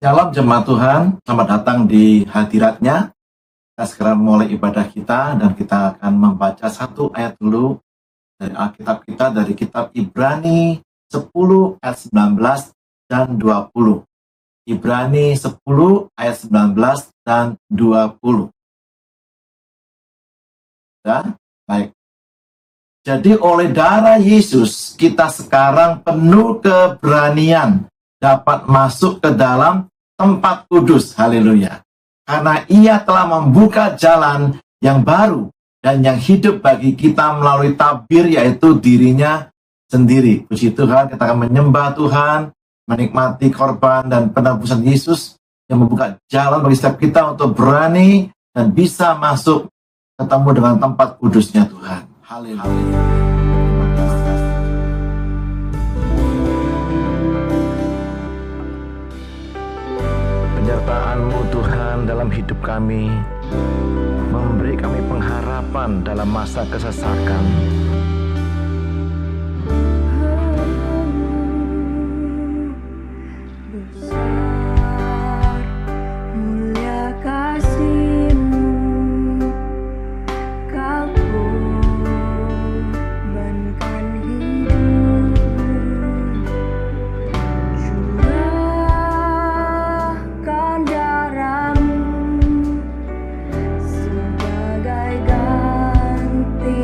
Shalom jemaat Tuhan, selamat datang di hadiratnya. Kita segera mulai ibadah kita dan kita akan membaca satu ayat dulu dari Alkitab kita, dari kitab Ibrani 10 ayat 19 dan 20. Ibrani 10 ayat 19 dan 20. Ya, baik. Jadi oleh darah Yesus kita sekarang penuh keberanian dapat masuk ke dalam tempat kudus, haleluya. Karena ia telah membuka jalan yang baru dan yang hidup bagi kita melalui tabir, yaitu dirinya sendiri. Puji Tuhan, kita akan menyembah Tuhan, menikmati korban dan penebusan Yesus yang membuka jalan bagi setiap kita untuk berani dan bisa masuk ketemu dengan tempat kudusnya Tuhan. Haleluya. Penyertaan-Mu Tuhan dalam hidup kami memberi kami pengharapan dalam masa kesesakan. Sebagai ganti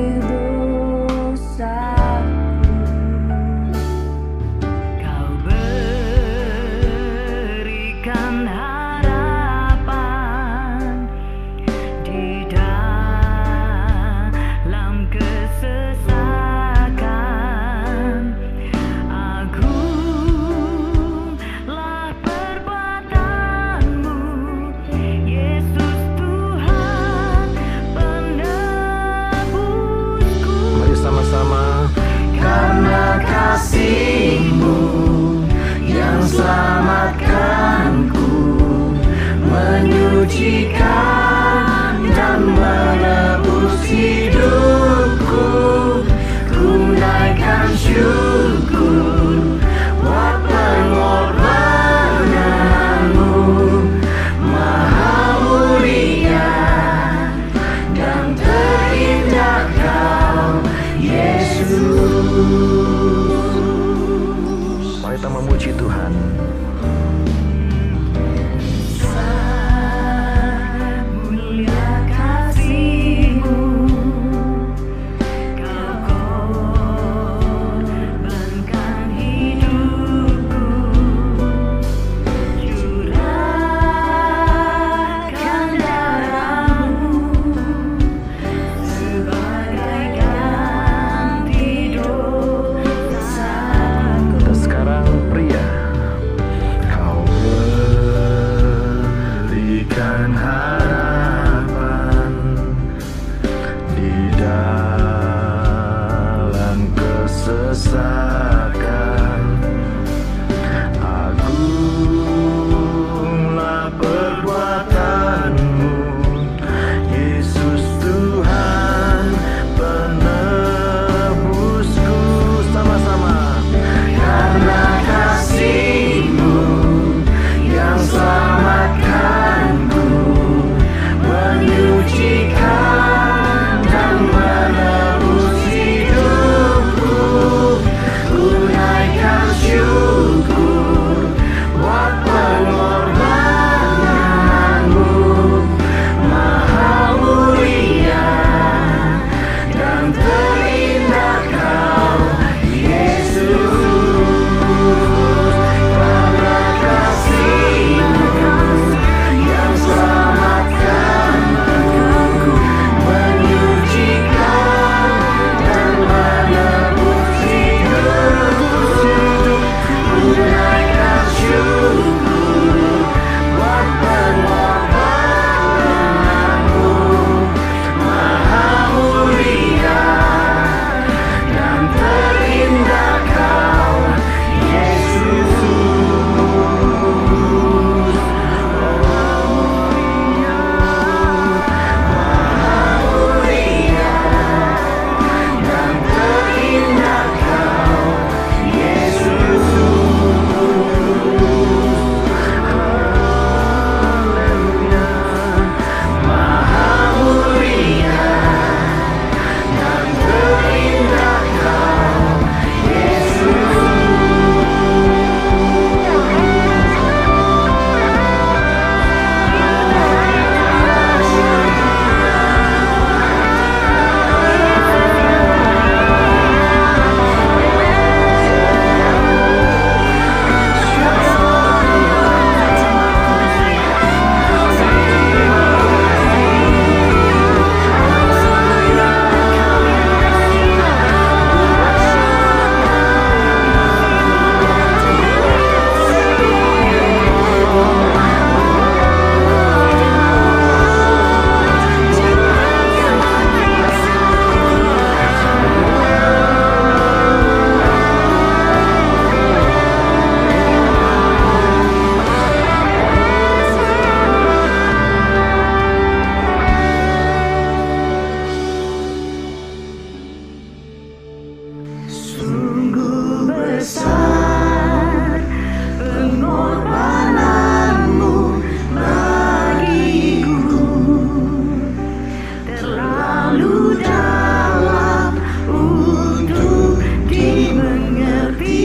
terlalu dalam untuk dimengerti.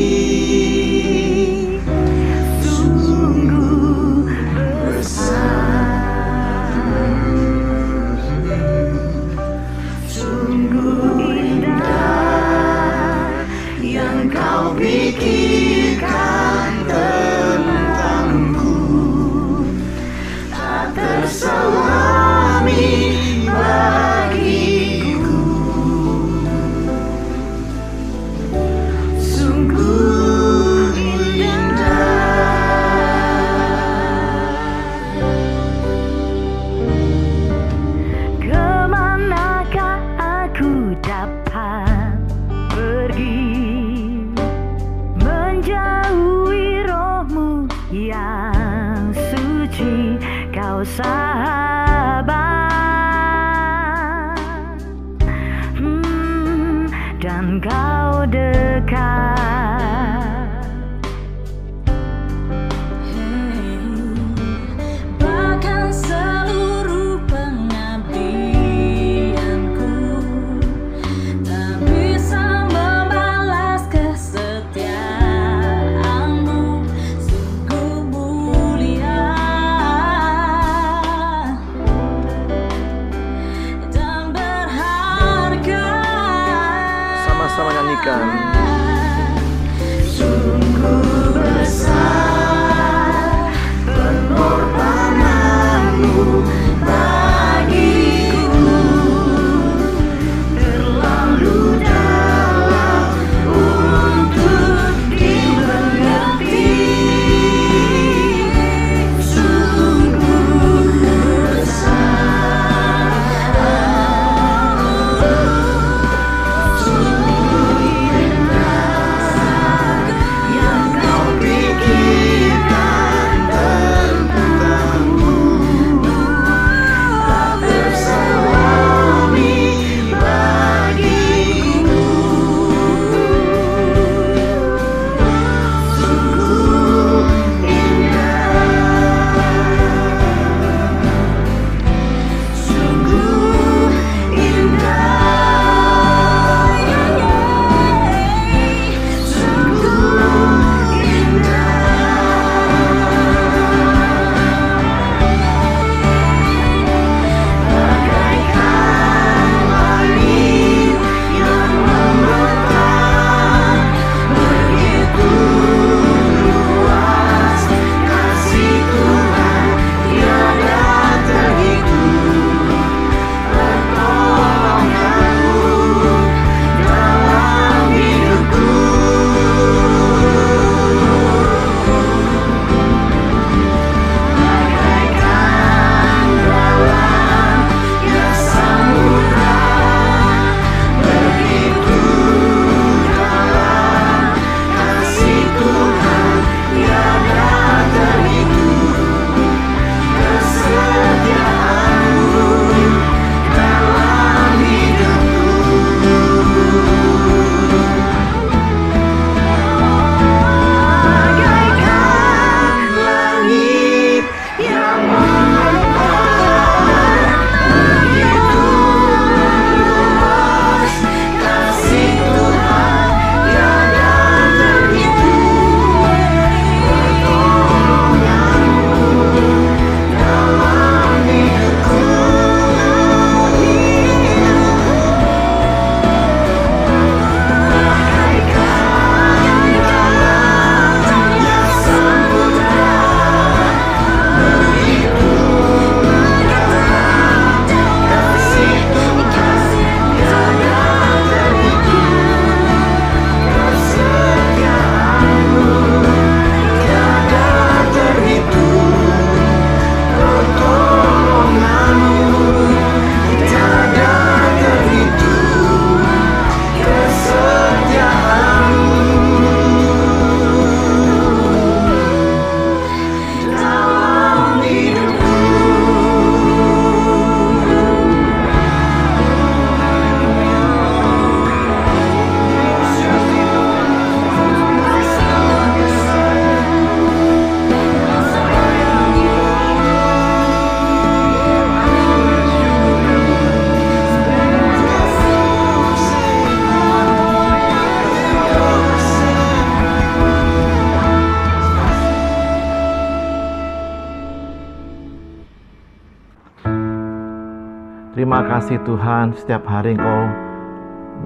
Sungguh besar, sungguh indah yang kau pikirkan tentangku, tak terselami bagiku. Sungguh indah. Kemanakah aku dapat pergi, menjauhi rohmu yang suci, kau sahabat, dan kau dekat. Bahkan seluruh pengabdianku tak bisa membalas kesetiaanmu. Sungguh mulia dan berharga. Sama-sama nyanyikan. Sungguh besar pengorbananmu bagiku, terlalu dalam untuk dimengerti. Sungguh besar, sungguh indah Terima kasih Tuhan, setiap hari Engkau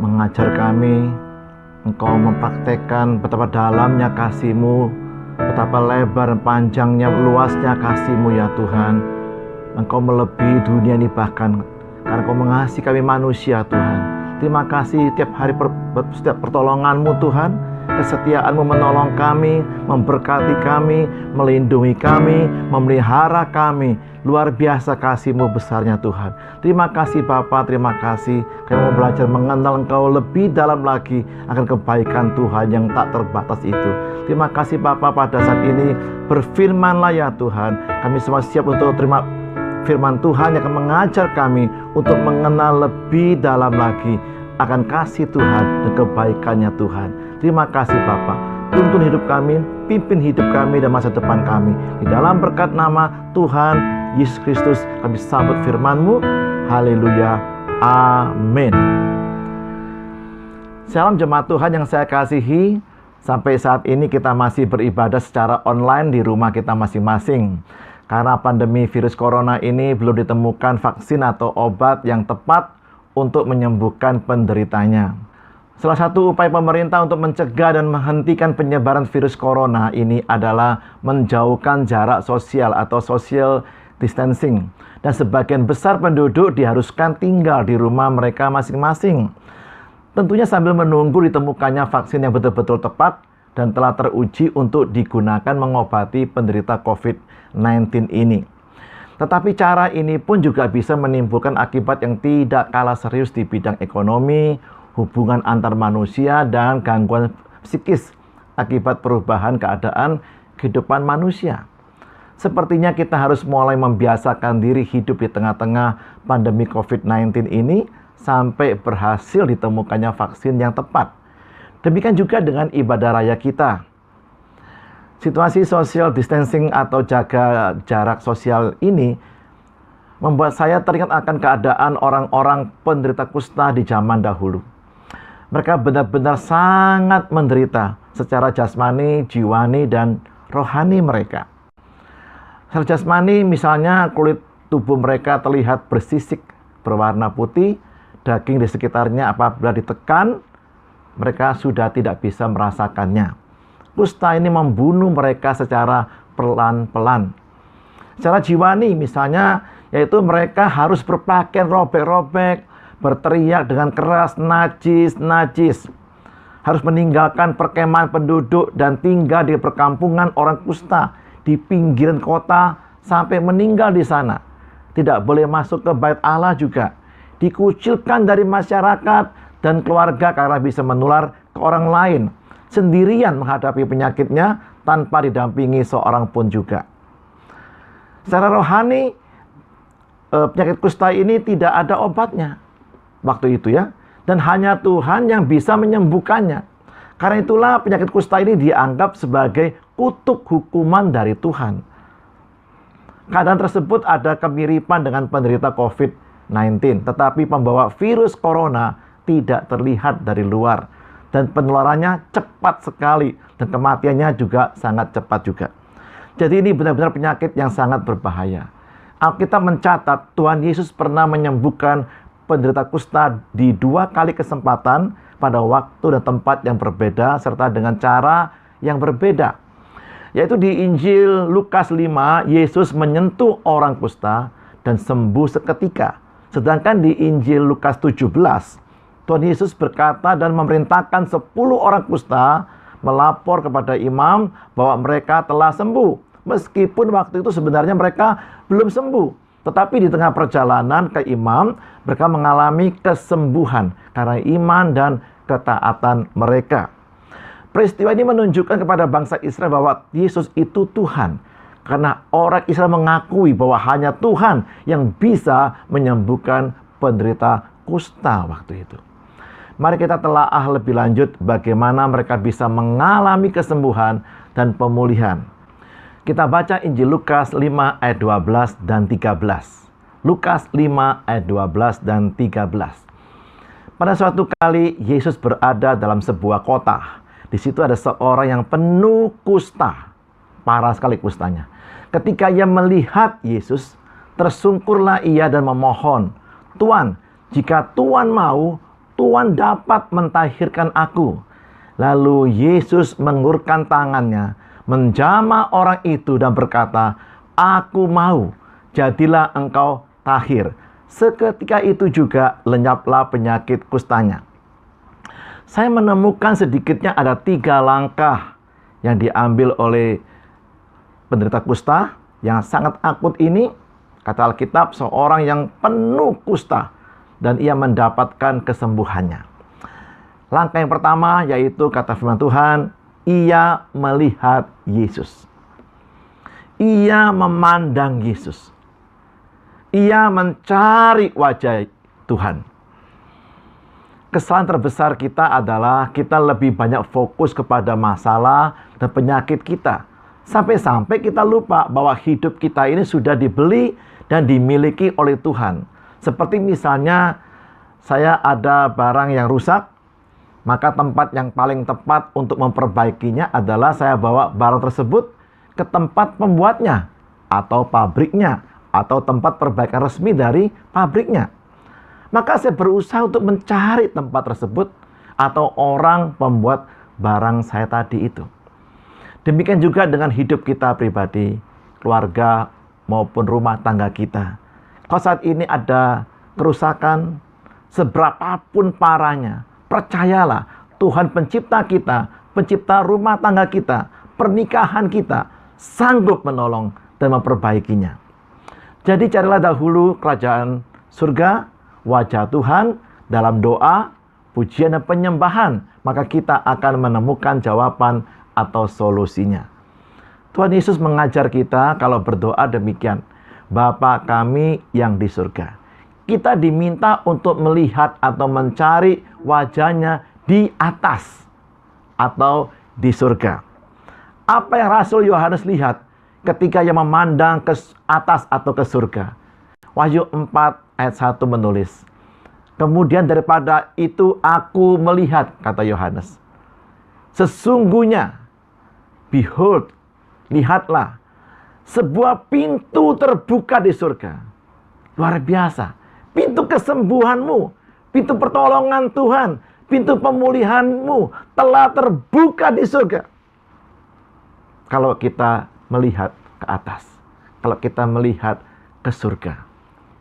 mengajar kami, Engkau mempraktekkan betapa dalamnya kasih-Mu, betapa lebar dan panjangnya, luasnya kasih-Mu ya Tuhan. Engkau melebihi dunia ini bahkan, karena Engkau mengasihi kami manusia Tuhan. Terima kasih setiap hari setiap pertolongan-Mu Tuhan, kesetiaan-Mu menolong kami, memberkati kami, melindungi kami, memelihara kami. Luar biasa kasih-Mu besarnya Tuhan. Terima kasih Bapa, terima kasih. Kami mau belajar mengenal Engkau lebih dalam lagi akan kebaikan Tuhan yang tak terbatas itu. Terima kasih Bapa, pada saat ini berfirman-Lah ya Tuhan. Kami semua siap untuk terima firman Tuhan yang akan mengajar kami untuk mengenal lebih dalam lagi akan kasih Tuhan dan kebaikannya Tuhan. Terima kasih Bapa. Tuntun hidup kami, pimpin hidup kami dan masa depan kami. Di dalam berkat nama Tuhan Yesus Kristus kami sambut firman-Mu. Haleluya. Amin. Shalom jemaat Tuhan yang saya kasihi. Sampai saat ini kita masih beribadah secara online di rumah kita masing-masing. Karena pandemi virus corona ini belum ditemukan vaksin atau obat yang tepat untuk menyembuhkan penderitanya. Salah satu upaya pemerintah untuk mencegah dan menghentikan penyebaran virus corona ini adalah menjauhkan jarak sosial atau social distancing. Dan sebagian besar penduduk diharuskan tinggal di rumah mereka masing-masing. Tentunya sambil menunggu ditemukannya vaksin yang betul-betul tepat dan telah teruji untuk digunakan mengobati penderita COVID-19 ini. Tetapi cara ini pun juga bisa menimbulkan akibat yang tidak kalah serius di bidang ekonomi, hubungan antar manusia, dan gangguan psikis akibat perubahan keadaan kehidupan manusia. Sepertinya kita harus mulai membiasakan diri hidup di tengah-tengah pandemi COVID-19 ini sampai berhasil ditemukannya vaksin yang tepat. Demikian juga dengan ibadah raya kita. Situasi social distancing atau jaga jarak sosial ini membuat saya teringat akan keadaan orang-orang penderita kusta di zaman dahulu. Mereka benar-benar sangat menderita secara jasmani, jiwani, dan rohani mereka. Secara jasmani misalnya kulit tubuh mereka terlihat bersisik berwarna putih, daging di sekitarnya apabila ditekan, mereka sudah tidak bisa merasakannya. Kusta ini membunuh mereka secara pelan-pelan. Secara jiwani misalnya, yaitu mereka harus berpakaian robek-robek, berteriak dengan keras, najis, najis. Harus meninggalkan perkemahan penduduk dan tinggal di perkampungan orang kusta di pinggiran kota sampai meninggal di sana. Tidak boleh masuk ke bait Allah juga. Dikucilkan dari masyarakat dan keluarga karena bisa menular ke orang lain. Sendirian menghadapi penyakitnya tanpa didampingi seorang pun juga. Secara rohani, penyakit kusta ini tidak ada obatnya waktu itu ya, dan hanya Tuhan yang bisa menyembuhkannya. Karena itulah penyakit kusta ini dianggap sebagai kutuk hukuman dari Tuhan. Keadaan tersebut ada kemiripan dengan penderita COVID-19, tetapi pembawa virus corona tidak terlihat dari luar. Dan penularannya cepat sekali, dan kematiannya juga sangat cepat juga. Jadi ini benar-benar penyakit yang sangat berbahaya. Alkitab mencatat Tuhan Yesus pernah menyembuhkan penderita kusta di 2 kali kesempatan pada waktu dan tempat yang berbeda, serta dengan cara yang berbeda. Yaitu di Injil Lukas 5, Yesus menyentuh orang kusta dan sembuh seketika. Sedangkan di Injil Lukas 17, Tuhan Yesus berkata dan memerintahkan 10 orang kusta melapor kepada imam bahwa mereka telah sembuh. Meskipun waktu itu sebenarnya mereka belum sembuh. Tetapi di tengah perjalanan ke imam, mereka mengalami kesembuhan karena iman dan ketaatan mereka. Peristiwa ini menunjukkan kepada bangsa Israel bahwa Yesus itu Tuhan. Karena orang Israel mengakui bahwa hanya Tuhan yang bisa menyembuhkan penderita kusta waktu itu. Mari kita telaah lebih lanjut bagaimana mereka bisa mengalami kesembuhan dan pemulihan. Kita baca Injil Lukas 5 ayat 12 dan 13. Lukas 5 ayat 12 dan 13. Pada suatu kali Yesus berada dalam sebuah kota. Di situ ada seorang yang penuh kusta. Parah sekali kustanya. Ketika ia melihat Yesus, tersungkurlah ia dan memohon, Tuan, jika Tuan mau, Tuan dapat mentahirkan aku. Lalu Yesus mengulurkan tangannya, menjamah orang itu dan berkata, aku mau, jadilah engkau tahir. Seketika itu juga lenyaplah penyakit kustanya. Saya menemukan sedikitnya ada 3 langkah yang diambil oleh penderita kusta yang sangat akut ini. Kata Alkitab, seorang yang penuh kusta dan ia mendapatkan kesembuhannya. Langkah yang pertama yaitu kata firman Tuhan, ia melihat Yesus. Ia memandang Yesus. Ia mencari wajah Tuhan. Kesalahan terbesar kita adalah kita lebih banyak fokus kepada masalah dan penyakit kita. Sampai-sampai kita lupa bahwa hidup kita ini sudah dibeli dan dimiliki oleh Tuhan. Seperti misalnya saya ada barang yang rusak, maka tempat yang paling tepat untuk memperbaikinya adalah saya bawa barang tersebut ke tempat pembuatnya, atau pabriknya, atau tempat perbaikan resmi dari pabriknya. Maka saya berusaha untuk mencari tempat tersebut atau orang pembuat barang saya tadi itu. Demikian juga dengan hidup kita pribadi, keluarga maupun rumah tangga kita. Kalau saat ini ada kerusakan, seberapapun parahnya, percayalah Tuhan pencipta kita, pencipta rumah tangga kita, pernikahan kita, sanggup menolong dan memperbaikinya. Jadi carilah dahulu kerajaan surga, wajah Tuhan dalam doa, pujian dan penyembahan, maka kita akan menemukan jawaban atau solusinya. Tuhan Yesus mengajar kita kalau berdoa demikian, Bapa kami yang di surga. Kita diminta untuk melihat atau mencari wajahnya di atas atau di surga. Apa yang Rasul Yohanes lihat ketika ia memandang ke atas atau ke surga? Wahyu 4 ayat 1 menulis, kemudian daripada itu aku melihat, kata Yohanes, sesungguhnya, behold, lihatlah, sebuah pintu terbuka di surga. Luar biasa. Pintu kesembuhanmu, pintu pertolongan Tuhan, pintu pemulihanmu telah terbuka di surga. Kalau kita melihat ke atas, kalau kita melihat ke surga.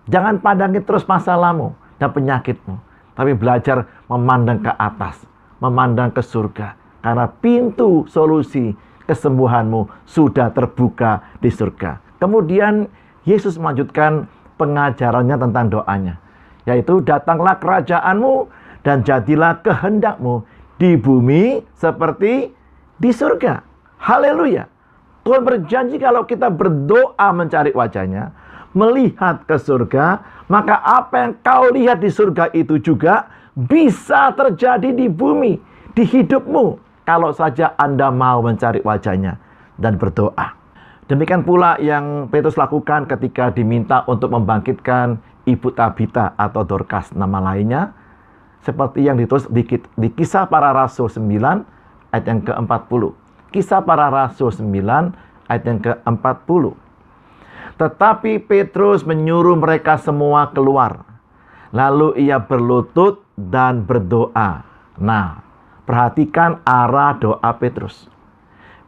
Jangan pandangi terus masalahmu dan penyakitmu, tapi belajar memandang ke atas, memandang ke surga. Karena pintu solusi kesembuhanmu sudah terbuka di surga. Kemudian Yesus melanjutkan pengajarannya tentang doanya, yaitu datanglah kerajaanmu dan jadilah kehendakmu di bumi seperti di surga. Haleluya. Tuhan berjanji kalau kita berdoa mencari wajahnya, melihat ke surga, maka apa yang kau lihat di surga itu juga bisa terjadi di bumi, di hidupmu, kalau saja Anda mau mencari wajahnya dan berdoa. Demikian pula yang Petrus lakukan ketika diminta untuk membangkitkan Ibu Tabita atau Dorcas nama lainnya. Seperti yang ditulis di Kisah Para Rasul 9 ayat yang ke-40. Kisah Para Rasul 9 ayat yang ke-40. Tetapi Petrus menyuruh mereka semua keluar. Lalu ia berlutut dan berdoa. Nah, perhatikan arah doa Petrus.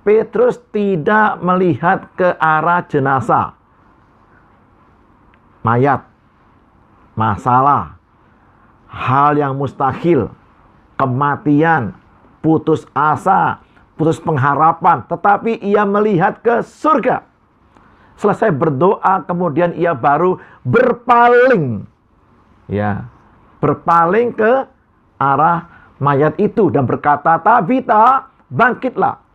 Petrus tidak melihat ke arah jenazah, mayat, masalah, hal yang mustahil, kematian, putus asa, putus pengharapan. Tetapi ia melihat ke surga. Selesai berdoa, kemudian ia baru berpaling. Ya, berpaling ke arah mayat itu dan berkata, Tabita, bangkitlah.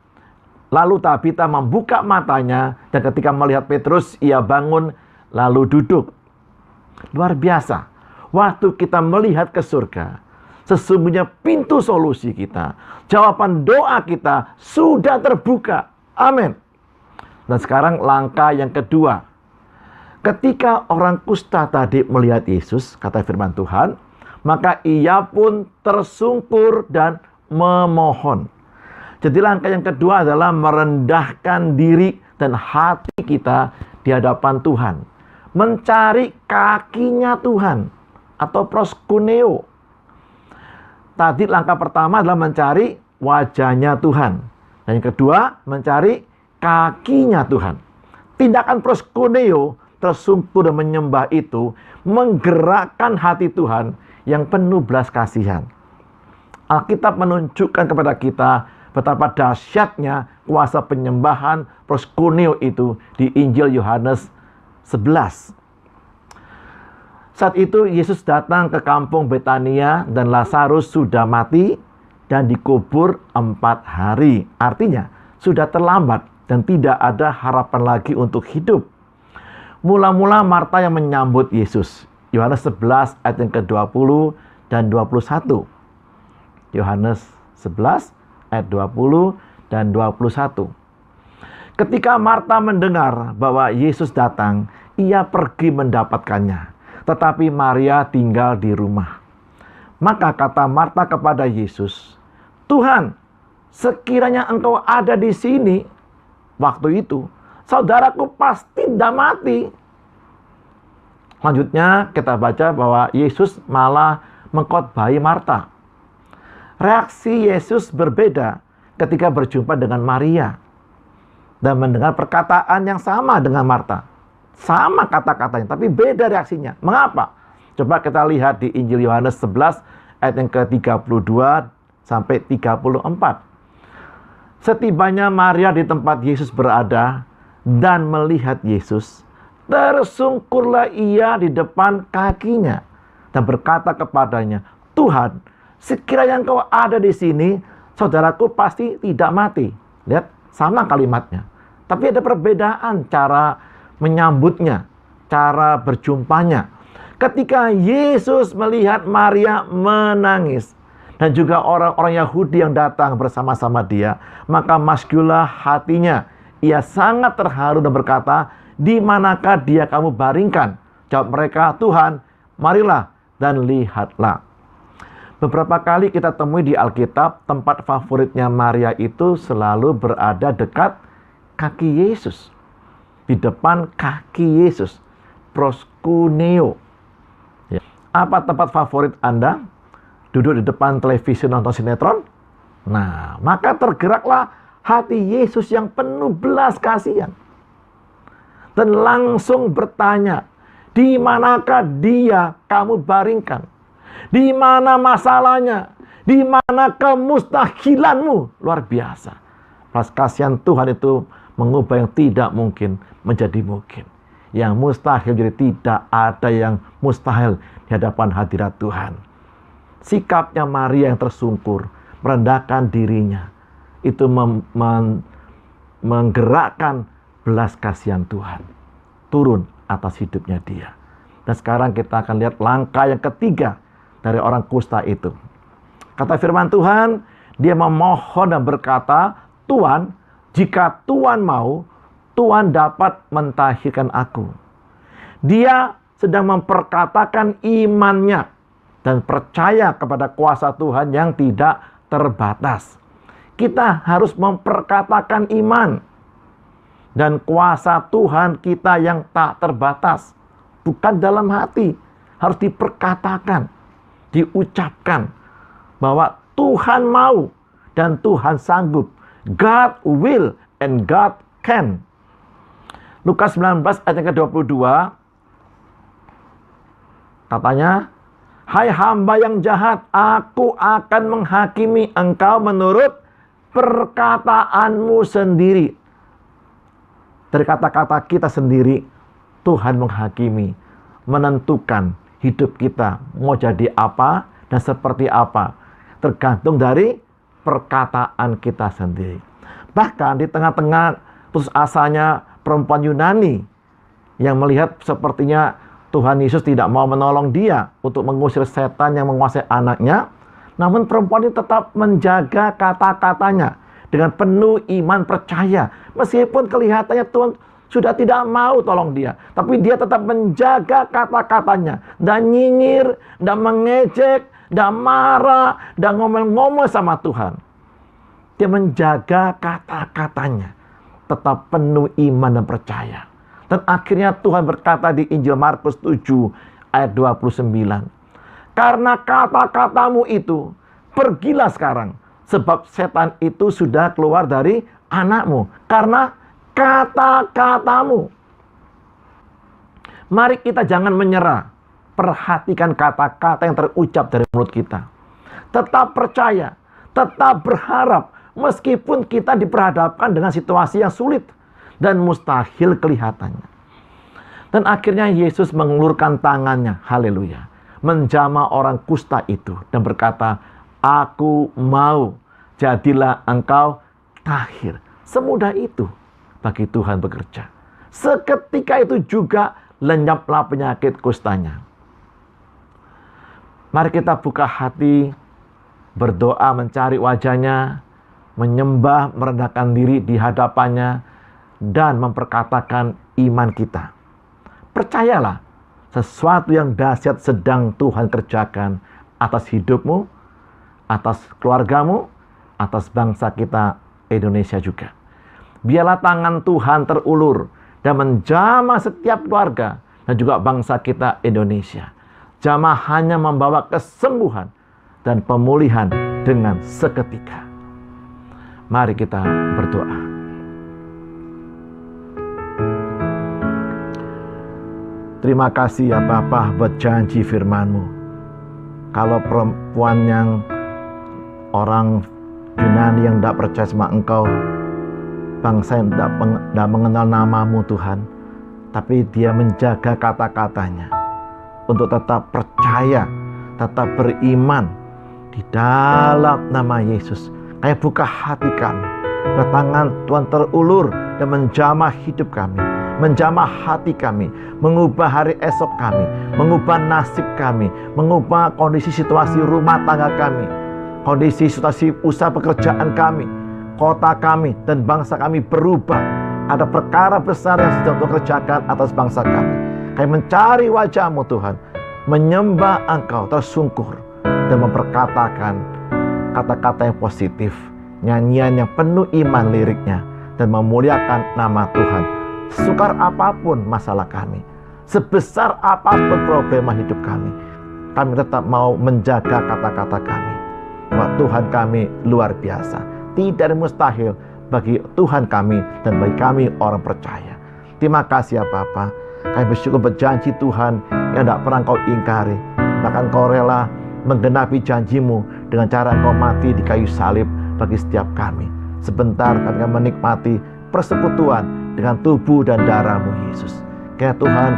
Lalu Tabita membuka matanya dan ketika melihat Petrus, ia bangun lalu duduk. Luar biasa. Waktu kita melihat ke surga, sesungguhnya pintu solusi kita, jawaban doa kita sudah terbuka. Amin. Dan sekarang langkah yang kedua. Ketika orang kusta tadi melihat Yesus, kata firman Tuhan, maka ia pun tersungkur dan memohon. Jadi langkah yang kedua adalah merendahkan diri dan hati kita di hadapan Tuhan. Mencari kakinya Tuhan. atau proskuneo. Tadi langkah pertama adalah mencari wajahnya Tuhan. Dan yang kedua, mencari kakinya Tuhan. Tindakan proskuneo, tersungkur dan menyembah itu, menggerakkan hati Tuhan yang penuh belas kasihan. Alkitab menunjukkan kepada kita betapa dahsyatnya kuasa penyembahan proskuneo itu di Injil Yohanes 11. Saat itu Yesus datang ke kampung Betania dan Lazarus sudah mati dan dikubur 4 hari. Artinya sudah terlambat dan tidak ada harapan lagi untuk hidup. Mula-mula Marta yang menyambut Yesus. Yohanes 11 ayat yang ke-20 dan 21. Yohanes 11 ayat 20 dan 21. Ketika Marta mendengar bahwa Yesus datang, ia pergi mendapatkannya. Tetapi Maria tinggal di rumah. Maka kata Marta kepada Yesus, "Tuhan, sekiranya Engkau ada di sini waktu itu, saudaraku pasti tidak mati." Selanjutnya kita baca bahwa Yesus malah mengkhotbahi Marta. Reaksi Yesus berbeda ketika berjumpa dengan Maria dan mendengar perkataan yang sama dengan Marta. Sama kata-katanya, tapi beda reaksinya. Mengapa? Coba kita lihat di Injil Yohanes 11 ayat yang ke-32 sampai 34. Setibanya Maria di tempat Yesus berada dan melihat Yesus, tersungkurlah ia di depan kakinya dan berkata kepadanya, "Tuhan, sekiranya Engkau ada di sini, saudaraku pasti tidak mati." Lihat, sama kalimatnya. Tapi ada perbedaan cara menyambutnya, cara berjumpanya. Ketika Yesus melihat Maria menangis dan juga orang-orang Yahudi yang datang bersama-sama dia, maka maskulah hatinya. Ia sangat terharu dan berkata, "Di manakah dia kamu baringkan?" Jawab mereka, "Tuhan, marilah dan lihatlah." Beberapa kali kita temui di Alkitab, tempat favoritnya Maria itu selalu berada dekat kaki Yesus. Di depan kaki Yesus. Proskuneo. Ya. Apa tempat favorit Anda? Duduk di depan televisi nonton sinetron? Nah, maka tergeraklah hati Yesus yang penuh belas kasihan. Dan langsung bertanya, "Di manakah dia kamu baringkan? Di mana masalahnya? Di mana kemustahilanmu?" Luar biasa. Belas kasihan Tuhan itu mengubah yang tidak mungkin menjadi mungkin. Yang mustahil jadi tidak ada yang mustahil di hadapan hadirat Tuhan. Sikapnya Maria yang tersungkur, merendahkan dirinya, itu menggerakkan belas kasihan Tuhan turun atas hidupnya dia. Dan sekarang kita akan lihat langkah yang ketiga dari orang kusta itu. Kata firman Tuhan, dia memohon dan berkata, "Tuhan, jika Tuhan mau, Tuhan dapat mentahirkan aku." Dia sedang memperkatakan imannya dan percaya kepada kuasa Tuhan yang tidak terbatas. Kita harus memperkatakan iman dan kuasa Tuhan kita yang tak terbatas. Bukan dalam hati, harus diperkatakan, diucapkan bahwa Tuhan mau dan Tuhan sanggup. God will and God can. Lukas 19 ayat yang ke-22 katanya, "Hai hamba yang jahat, aku akan menghakimi engkau menurut perkataanmu sendiri." Dari kata-kata kita sendiri, Tuhan menghakimi, menentukan hidup kita mau jadi apa dan seperti apa. Tergantung dari perkataan kita sendiri. Bahkan di tengah-tengah putus asanya perempuan Yunani yang melihat sepertinya Tuhan Yesus tidak mau menolong dia untuk mengusir setan yang menguasai anaknya, namun perempuan ini tetap menjaga kata-katanya dengan penuh iman percaya. Meskipun kelihatannya Tuhan sudah tidak mau tolong dia, tapi dia tetap menjaga kata-katanya. Dan nyinyir, dan mengejek, dan marah, dan ngomel-ngomel sama Tuhan. Dia menjaga kata-katanya, tetap penuh iman dan percaya. Dan akhirnya Tuhan berkata di Injil Markus 7 ayat 29, Karena kata-katamu itu, pergilah sekarang. Sebab setan itu sudah keluar dari anakmu. Karena kata-katamu. Mari kita jangan menyerah. Perhatikan kata-kata yang terucap dari mulut kita. Tetap percaya, tetap berharap. Meskipun kita diperhadapkan dengan situasi yang sulit dan mustahil kelihatannya. Dan akhirnya Yesus mengulurkan tangannya, haleluya, menjamah orang kusta itu dan berkata, aku mau, jadilah engkau tahir. Semudah itu bagi Tuhan bekerja. Seketika itu juga lenyaplah penyakit kustanya. Mari kita buka hati, berdoa mencari wajahnya, menyembah, merendahkan diri di hadapannya, dan memperkatakan iman kita. Percayalah, sesuatu yang dahsyat sedang Tuhan kerjakan atas hidupmu, atas keluargamu, atas bangsa kita Indonesia juga. Biarlah tangan Tuhan terulur dan menjamah setiap keluarga dan juga bangsa kita Indonesia. Jamah hanya membawa kesembuhan dan pemulihan dengan seketika. Mari kita berdoa. Terima kasih ya Bapa buat janji firman-Mu. Kalau perempuan yang orang Yunani yang tidak percaya sama Engkau, bangsa yang tidak mengenal nama-Mu Tuhan, tapi dia menjaga kata-katanya untuk tetap percaya, tetap beriman di dalam nama Yesus. Kayak buka hati kami, tangan Tuhan terulur dan menjamah hidup kami, menjamah hati kami, mengubah hari esok kami, mengubah nasib kami, mengubah kondisi situasi rumah tangga kami, kondisi situasi usaha pekerjaan kami, kota kami, dan bangsa kami berubah. Ada perkara besar yang sedang Tuhan kerjakan atas bangsa kami. Kami mencari wajah-Mu Tuhan, menyembah Engkau tersungkur, dan memperkatakan kata-kata yang positif, nyanyian yang penuh iman liriknya, dan memuliakan nama Tuhan. Sukar apapun masalah kami, sebesar apapun problema hidup kami tetap mau menjaga kata-kata kami. Bahwa Tuhan kami luar biasa. Tidak ada mustahil bagi Tuhan kami dan bagi kami orang percaya. Terima kasih ya Bapa. Kami bersyukur berjanji Tuhan yang tidak pernah Kau ingkari. Bahkan Kau rela menggenapi janji-Mu dengan cara Engkau mati di kayu salib bagi setiap kami. Sebentar kami akan menikmati persekutuan dengan tubuh dan darah-Mu Yesus. Kiranya Tuhan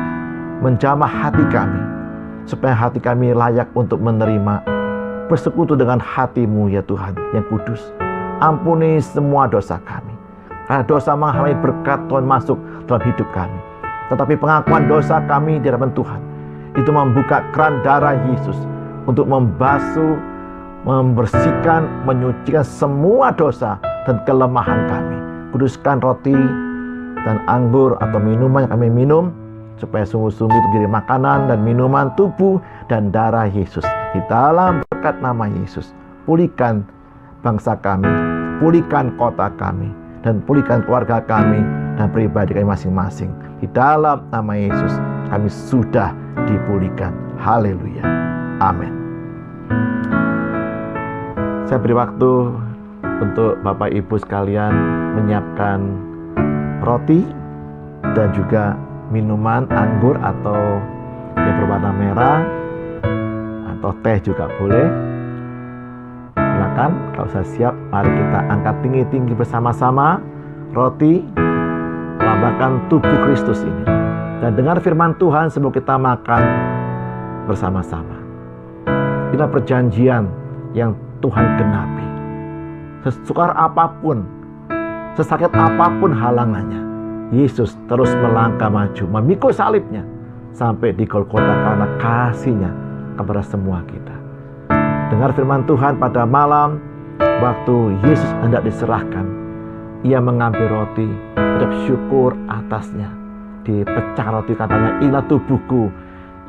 menjamah hati kami, supaya hati kami layak untuk menerima bersekutu dengan hati-Mu ya Tuhan yang kudus. Ampuni semua dosa kami, karena dosa menghalangi berkat Tuhan masuk dalam hidup kami. Tetapi pengakuan dosa kami di hadapan Tuhan itu membuka keran darah Yesus untuk membasuh, membersihkan, menyucikan semua dosa dan kelemahan kami. Kuduskan roti dan anggur atau minuman yang kami minum, supaya sungguh-sungguh itu menjadi makanan dan minuman tubuh dan darah Yesus. Di dalam berkat nama Yesus, pulihkan bangsa kami, pulihkan kota kami, dan pulihkan keluarga kami dan pribadi kami masing-masing. Di dalam nama Yesus, kami sudah dipulihkan. Haleluya. Amin. Saya beri waktu untuk Bapak Ibu sekalian menyiapkan roti dan juga minuman anggur atau yang berwarna merah atau teh juga boleh. Silakan, kalau sudah siap, mari kita angkat tinggi-tinggi bersama-sama roti melambangkan tubuh Kristus ini, dan dengar firman Tuhan sebelum kita makan bersama-sama. Inilah perjanjian yang Tuhan genapi. Sesukar apapun, sesakit apapun halangannya, Yesus terus melangkah maju, memikul salibnya sampai di Golgota karena kasih-Nya kepada semua kita. Dengar firman Tuhan pada malam waktu Yesus hendak diserahkan. Ia mengambil roti, ucap syukur atasnya, dipecah roti, katanya, inilah tubuhku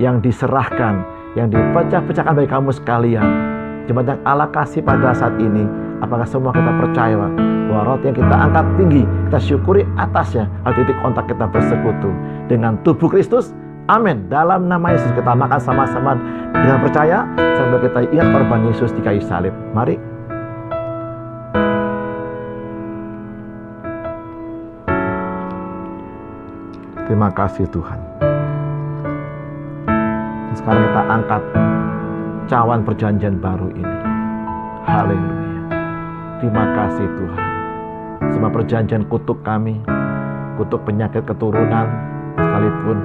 yang diserahkan, yang dipecah-pecahkan bagi kamu sekalian. Jemaat yang Allah kasih pada saat ini, apakah semua kita percaya bahwa roti yang kita angkat tinggi, kita syukuri atasnya, adalah titik kontak kita bersekutu dengan tubuh Kristus, Amin. Dalam nama Yesus kita makan sama-sama dengan percaya sambil kita ingat korban Yesus di kayu salib. Mari. Terima kasih Tuhan. Sekarang kita angkat cawan perjanjian baru ini. Haleluya. Terima kasih Tuhan. Semua perjanjian kutuk kami, kutuk penyakit keturunan, sekalipun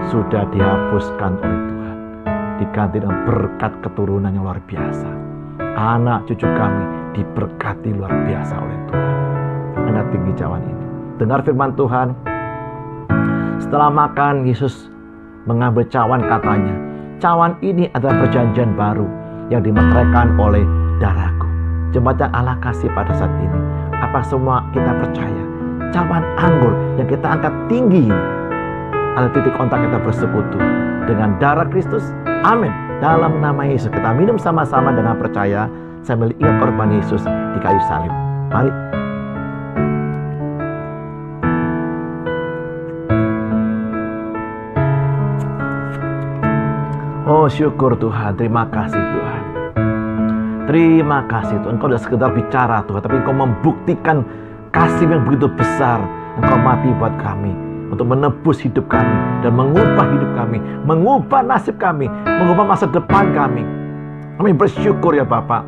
sudah dihapuskan oleh Tuhan. Diganti dengan berkat keturunan yang luar biasa. Anak cucu kami diberkati luar biasa oleh Tuhan. Angkat tinggi cawan ini. Dengar firman Tuhan. Setelah makan, Yesus mengambil cawan, katanya, cawan ini adalah perjanjian baru yang dimeteraikan oleh darahku. Jemaat yang Allah kasih pada saat ini, apa semua kita percaya, cawan anggur yang kita angkat tinggi ini ada titik kontak kita bersekutu dengan darah Kristus. Amin. Dalam nama Yesus kita minum sama-sama dengan percaya sambil ingat korban Yesus di kayu salib. Mari. Oh syukur Tuhan, terima kasih Tuhan. Terima kasih Tuhan, Engkau tidak sekedar bicara Tuhan, tapi Engkau membuktikan kasih yang begitu besar. Engkau mati buat kami, untuk menebus hidup kami, dan mengubah hidup kami, mengubah nasib kami, mengubah masa depan kami. Kami bersyukur ya Bapak,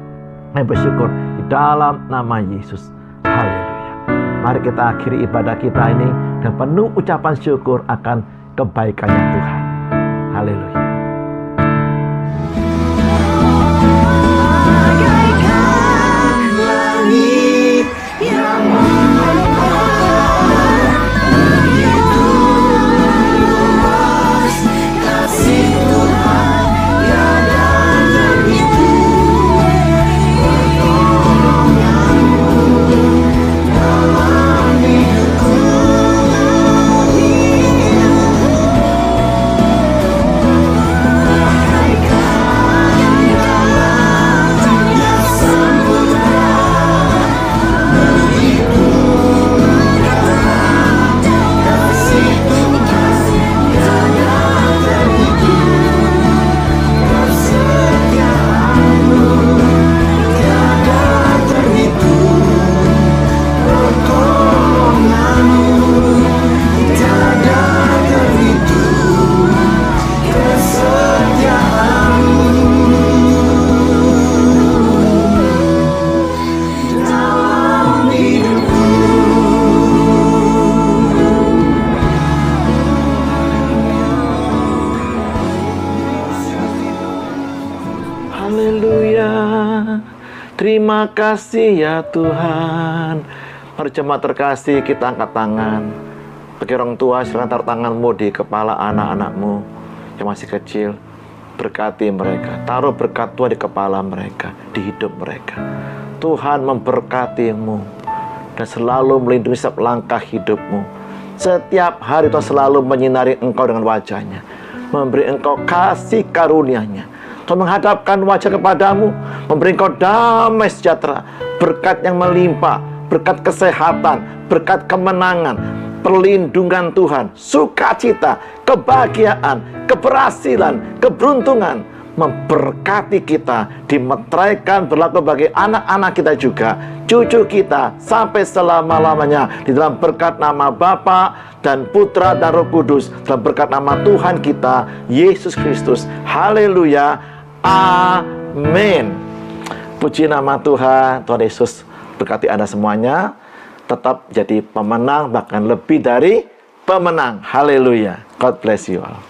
kami bersyukur di dalam nama Yesus. Haleluya. Mari kita akhiri ibadah kita ini dan penuh ucapan syukur akan kebaikannya Tuhan. Haleluya. Bagaikan langit yang mengepar, begitu luas kasih Tuhan yang dan begitu pertolonganmu dalam hidupku. Haleluya. Terima kasih ya Tuhan. Mari jemaat terkasih, kita angkat tangan. Bagi orang tua, silakan taruh tanganmu di kepala anak-anakmu yang masih kecil. Berkati mereka. Taruh berkat Tuhan di kepala mereka, di hidup mereka. Tuhan memberkatimu dan selalu melindungi setiap langkah hidupmu. Setiap hari Tuhan selalu menyinari engkau dengan wajahnya, memberi engkau kasih karunia-Nya. Tuhan menghadapkan wajah kepadamu, memberi engkau damai sejahtera, berkat yang melimpah, berkat kesehatan, berkat kemenangan, perlindungan Tuhan, sukacita, kebahagiaan, keberhasilan, keberuntungan, memberkati kita, dimeteraikan berlaku bagi anak-anak kita juga, cucu kita, sampai selama-lamanya, di dalam berkat nama Bapa dan Putra dan Roh Kudus, dalam berkat nama Tuhan kita, Yesus Kristus. Haleluya. Amin. Puji nama Tuhan. Tuhan Yesus berkati Anda semuanya. Tetap jadi pemenang, bahkan lebih dari pemenang. Haleluya. God bless you all.